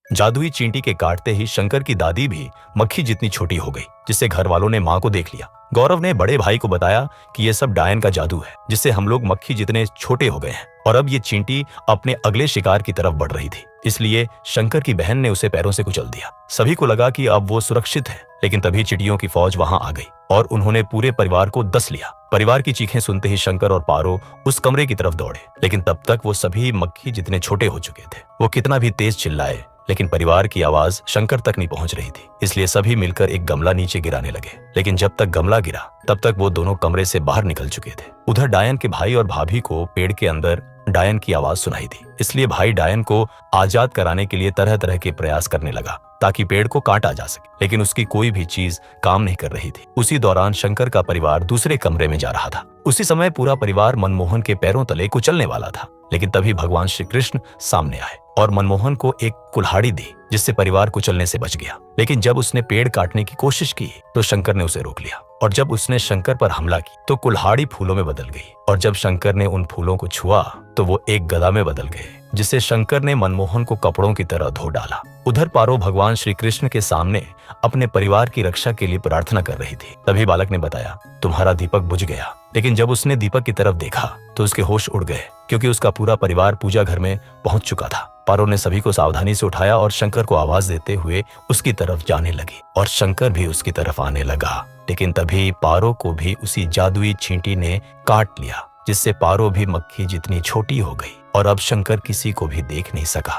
जादुई चींटी के काटते ही शंकर की दादी भी मक्खी जितनी छोटी हो गई, जिससे घर वालों ने माँ को देख लिया। गौरव ने बड़े भाई को बताया कि ये सब डायन का जादू है, जिससे हम लोग मक्खी जितने छोटे हो गए हैं। और अब ये चींटी अपने अगले शिकार की तरफ बढ़ रही थी, इसलिए शंकर की बहन ने उसे पैरों से कुचल दिया। सभी को लगा कि अब वो सुरक्षित है, लेकिन तभी चिड़ियों की फौज वहां आ गई और उन्होंने पूरे परिवार को दस लिया। परिवार की चीखें सुनते ही शंकर और पारो उस कमरे की तरफ दौड़े, लेकिन तब तक वो सभी मक्खी जितने छोटे हो चुके थे। वो कितना भी तेज चिल्लाए, लेकिन परिवार की आवाज शंकर तक नहीं पहुंच रही थी, इसलिए सभी मिलकर एक गमला नीचे गिराने लगे। लेकिन जब तक गमला गिरा तब तक वो दोनों कमरे से बाहर निकल चुके थे। उधर डायन के भाई और भाभी को पेड़ के अंदर डायन की आवाज सुनाई दी, इसलिए भाई डायन को आजाद कराने के लिए तरह तरह के प्रयास करने लगा ताकि पेड़ को काटा जा सके, लेकिन उसकी कोई भी चीज काम नहीं कर रही थी। उसी दौरान शंकर का परिवार दूसरे कमरे में जा रहा था। उसी समय पूरा परिवार मनमोहन के पैरों तले कुचलने वाला था, लेकिन तभी भगवान श्री कृष्ण सामने आए और मनमोहन को एक कुल्हाड़ी दी, जिससे परिवार कुचलने से बच गया। लेकिन जब उसने पेड़ काटने की कोशिश की तो शंकर ने उसे रोक लिया, और जब उसने शंकर पर हमला की तो कुल्हाड़ी फूलों में बदल गई, और जब शंकर ने उन फूलों को छुआ तो वो एक गदा में बदल गए, जिससे शंकर ने मनमोहन को कपड़ों की तरह धो डाला। उधर पारो भगवान श्री कृष्ण के सामने अपने परिवार की रक्षा के लिए प्रार्थना कर रही थी। तभी बालक ने बताया, तुम्हारा दीपक बुझ गया। लेकिन जब उसने दीपक की तरफ देखा तो उसके होश उड़ गए, क्योंकि उसका पूरा परिवार पूजा घर में पहुंच चुका था। पारो ने सभी को सावधानी से उठाया और शंकर को आवाज देते हुए उसकी तरफ जाने लगी, और शंकर भी उसकी तरफ आने लगा। लेकिन तभी पारो को भी उसी जादुई चींटी ने काट लिया, जिससे पारो भी मक्खी जितनी छोटी हो गई, और अब शंकर किसी को भी देख नहीं सका।